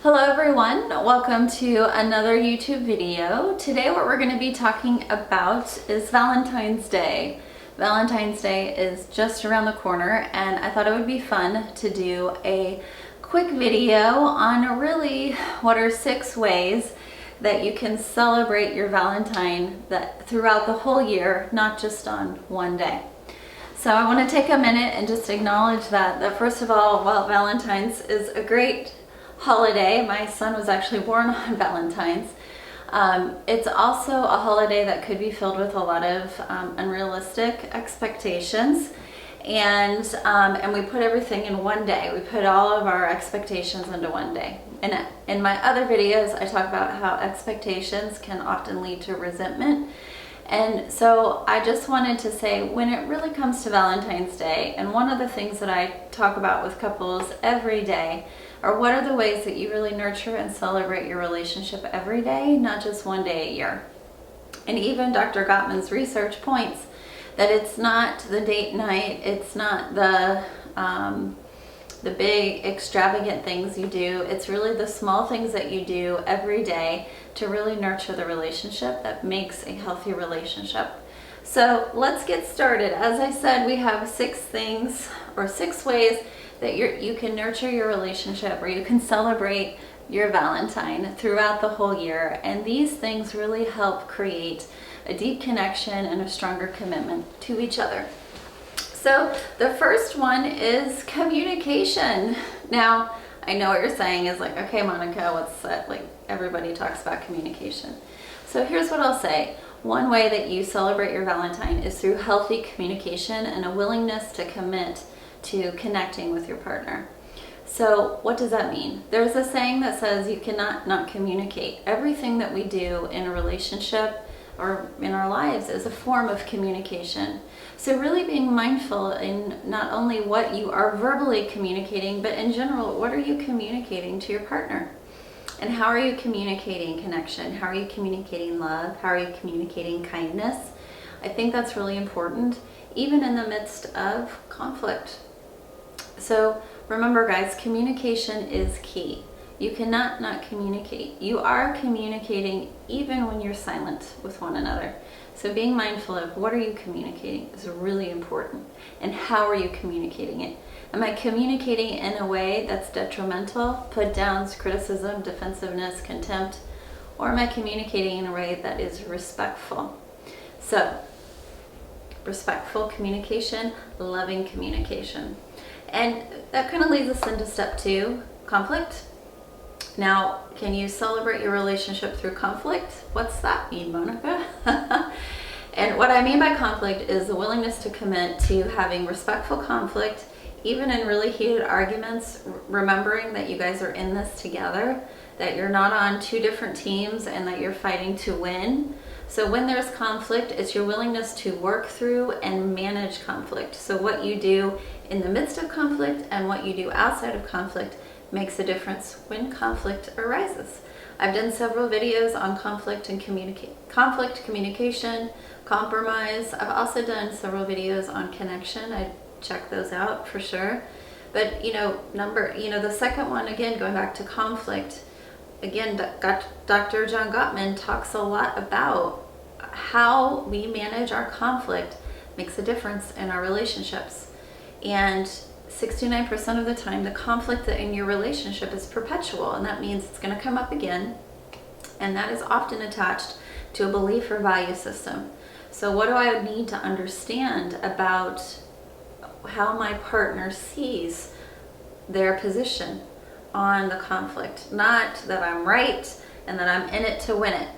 Hello everyone, welcome to another YouTube video. Today what we're going to be talking about is Valentine's Day. Valentine's Day is just around the corner and I thought it would be fun to do a quick video on really what are 6 ways that you can celebrate your Valentine throughout the whole year, not just on one day. So I want to take a minute and just acknowledge that first of all, while Valentine's is a great holiday, my son was actually born on Valentine's. It's also a holiday that could be filled with a lot of unrealistic expectations, and we put everything in one day. We put all of our expectations into one day. And in my other videos, I talk about how expectations can often lead to resentment. And so I just wanted to say, when it really comes to Valentine's Day, and one of the things that I talk about with couples every day are what are the ways that you really nurture and celebrate your relationship every day, not just one day a year. And even Dr. Gottman's research points that it's not the date night, it's not the big extravagant things you do, it's really the small things that you do every day to really nurture the relationship that makes a healthy relationship. So let's get started. As I said, we have 6 things or 6 ways that you can nurture your relationship, or you can celebrate your Valentine throughout the whole year. And these things really help create a deep connection and a stronger commitment to each other. So the first one is communication. Now, I know what you're saying is like, okay, Monica, what's that? Like, everybody talks about communication. So here's what I'll say. One way that you celebrate your Valentine is through healthy communication and a willingness to commit to connecting with your partner. So what does that mean? There's a saying that says you cannot not communicate. Everything that we do in a relationship or in our lives is a form of communication. So really being mindful in not only what you are verbally communicating, but in general, what are you communicating to your partner? And how are you communicating connection? How are you communicating love? How are you communicating kindness? I think that's really important, even in the midst of conflict. So remember guys, communication is key. You cannot not communicate. You are communicating even when you're silent with one another. So being mindful of what are you communicating is really important. And how are you communicating it? Am I communicating in a way that's detrimental, put downs, criticism, defensiveness, contempt? Or am I communicating in a way that is respectful? So, respectful communication, loving communication. And that kind of leads us into step 2, conflict. Now, can you celebrate your relationship through conflict? What's that mean, Monica? And what I mean by conflict is the willingness to commit to having respectful conflict, even in really heated arguments, remembering that you guys are in this together, that you're not on 2 different teams and that you're fighting to win. So when there's conflict, it's your willingness to work through and manage conflict. So what you do in the midst of conflict and what you do outside of conflict makes a difference when conflict arises. I've done several videos on conflict communication, compromise. I've also done several videos on connection. I check those out for sure. But the second one, again, going back to conflict, again, Dr. John Gottman talks a lot about how we manage our conflict makes a difference in our relationships. And 69% of the time, the conflict in your relationship is perpetual, and that means it's going to come up again, and that is often attached to a belief or value system. So what do I need to understand about how my partner sees their position on the conflict? Not that I'm right and that I'm in it to win it.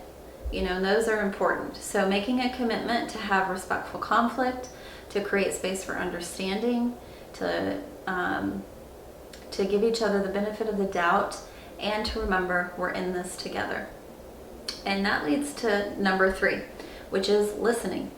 And those are important. So making a commitment to have respectful conflict, to create space for understanding, to give each other the benefit of the doubt, and to remember we're in this together. And that leads to number 3, which is listening.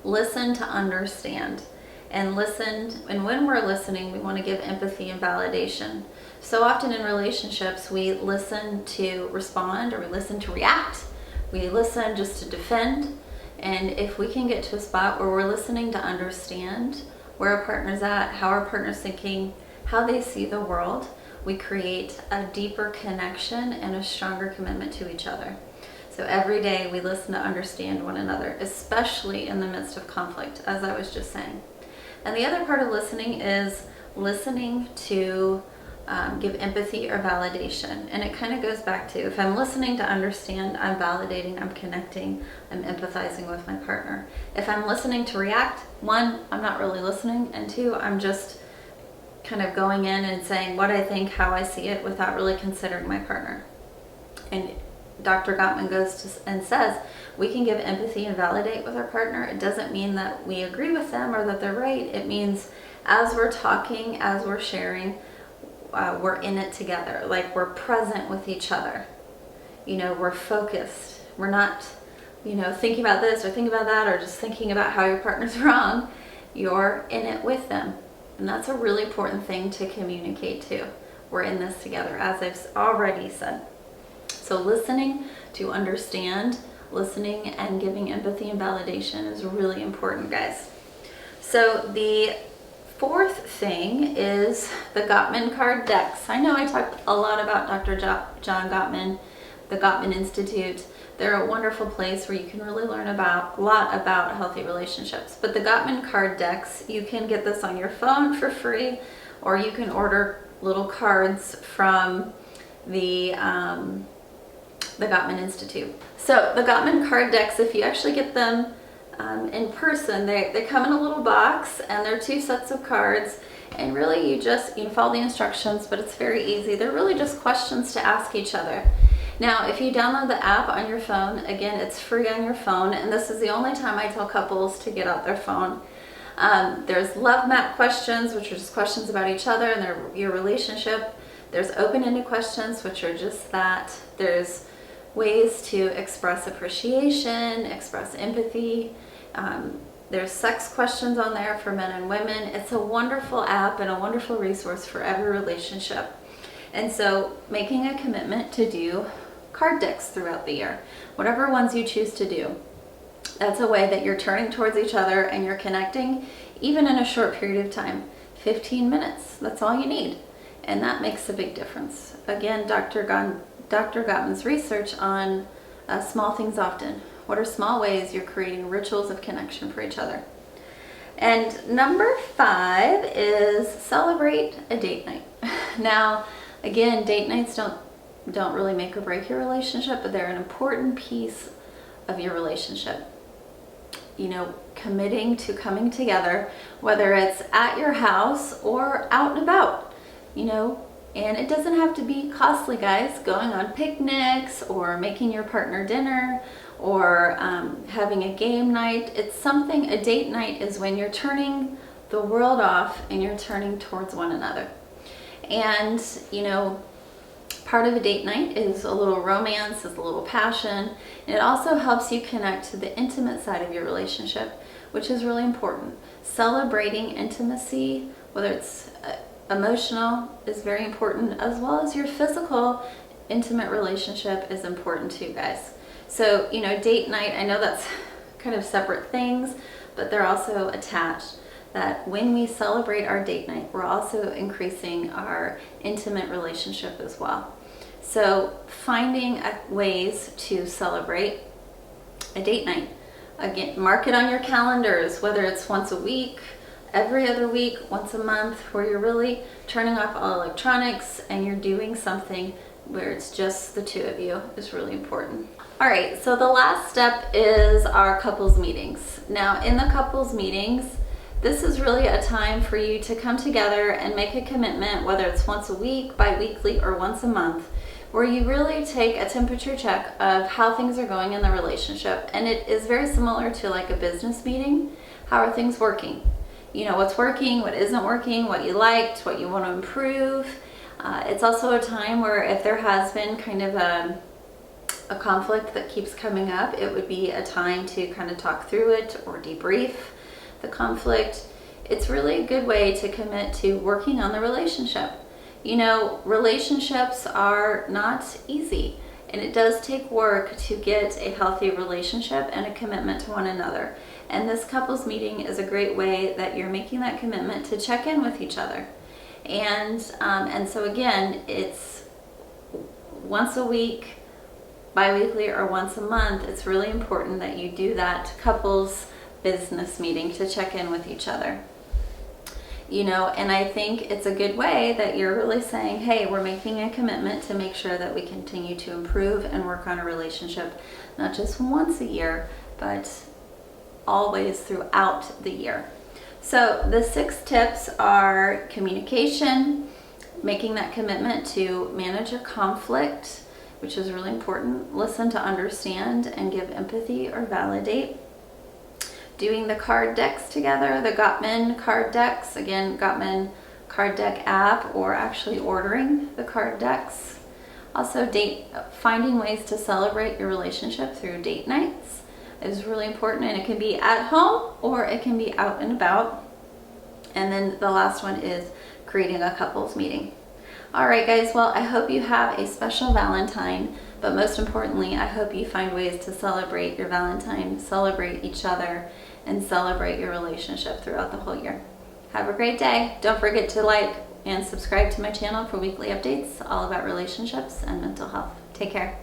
Listen to understand. And when we're listening, we want to give empathy and validation. So often in relationships, we listen to respond, or we listen to react. We listen just to defend. And if we can get to a spot where we're listening to understand where our partner's at, how our partner's thinking, how they see the world, we create a deeper connection and a stronger commitment to each other. So every day we listen to understand one another, especially in the midst of conflict, as I was just saying. And the other part of listening is listening to give empathy or validation. And it kind of goes back to, if I'm listening to understand, I'm validating, I'm connecting, I'm empathizing with my partner. If I'm listening to react, one, I'm not really listening, and two, I'm just kind of going in and saying what I think, how I see it, without really considering my partner. And Dr. Gottman goes and says, we can give empathy and validate with our partner. It doesn't mean that we agree with them or that they're right. It means as we're talking, as we're sharing, we're in it together. Like, we're present with each other. We're focused. We're not, thinking about this or thinking about that or just thinking about how your partner's wrong. You're in it with them. And that's a really important thing to communicate too. We're in this together, as I've already said. So listening to understand, listening and giving empathy and validation is really important, guys. So the fourth thing is the Gottman card decks. I know I talked a lot about Dr. John Gottman, the Gottman Institute. They're a wonderful place where you can really learn a lot about healthy relationships. But the Gottman card decks, you can get this on your phone for free, or you can order little cards from the Gottman Institute. So the Gottman card decks, if you actually get them in person, they come in a little box, and they're 2 sets of cards, and really you can follow the instructions, but it's very easy. They're really just questions to ask each other. Now, if you download the app on your phone, again, it's free on your phone, and this is the only time I tell couples to get out their phone. There's love map questions, which are just questions about each other and your relationship. There's open-ended questions, which are just that. There's ways to express appreciation, express empathy. There's sex questions on there for men and women. It's a wonderful app and a wonderful resource for every relationship. And so making a commitment to do card decks throughout the year, whatever ones you choose to do. That's a way that you're turning towards each other and you're connecting, even in a short period of time. 15 minutes, that's all you need. And that makes a big difference. Again, Dr. Gottman's research on small things often. What are small ways you're creating rituals of connection for each other? And number 5 is celebrate a date night. Now, again, date nights don't really make or break your relationship, but they're an important piece of your relationship. Committing to coming together, whether it's at your house or out and about, and it doesn't have to be costly, guys. Going on picnics or making your partner dinner or having a game night. A date night is when you're turning the world off and you're turning towards one another. And, part of a date night is a little romance, is a little passion, and it also helps you connect to the intimate side of your relationship, which is really important. Celebrating intimacy, whether it's emotional, is very important, as well as your physical intimate relationship is important too, guys. So, date night, I know that's kind of separate things, but they're also attached. That when we celebrate our date night, we're also increasing our intimate relationship as well. So finding ways to celebrate a date night. Again, mark it on your calendars, whether it's once a week, every other week, once a month, where you're really turning off all electronics and you're doing something where it's just the two of you is really important. All right, so the last step is our couples meetings. Now, in the couples meetings, this is really a time for you to come together and make a commitment, whether it's once a week, bi-weekly, or once a month, where you really take a temperature check of how things are going in the relationship. And it is very similar to like a business meeting. How are things working? What's working, what isn't working, what you liked, what you want to improve. It's also a time where if there has been kind of a conflict that keeps coming up, it would be a time to kind of talk through it or debrief the conflict. It's really a good way to commit to working on the relationship. Relationships are not easy, and it does take work to get a healthy relationship and a commitment to one another. And this couples meeting is a great way that you're making that commitment to check in with each other And so again, it's once a week, bi-weekly, or once a month. It's really important that you do that couples business meeting to check in with each other. And I think it's a good way that you're really saying, hey, we're making a commitment to make sure that we continue to improve and work on a relationship, not just once a year, but always throughout the year. So the 6 tips are communication, making that commitment to manage your conflict, which is really important. Listen to understand and give empathy or validate. Doing the card decks together, the Gottman card decks. Again, Gottman card deck app, or actually ordering the card decks. Also, finding ways to celebrate your relationship through date nights is really important, and it can be at home or it can be out and about. And then the last one is creating a couples meeting. All right, guys, well, I hope you have a special Valentine, but most importantly, I hope you find ways to celebrate your Valentine, celebrate each other, and celebrate your relationship throughout the whole year. Have a great day. Don't forget to like and subscribe to my channel for weekly updates all about relationships and mental health. Take care.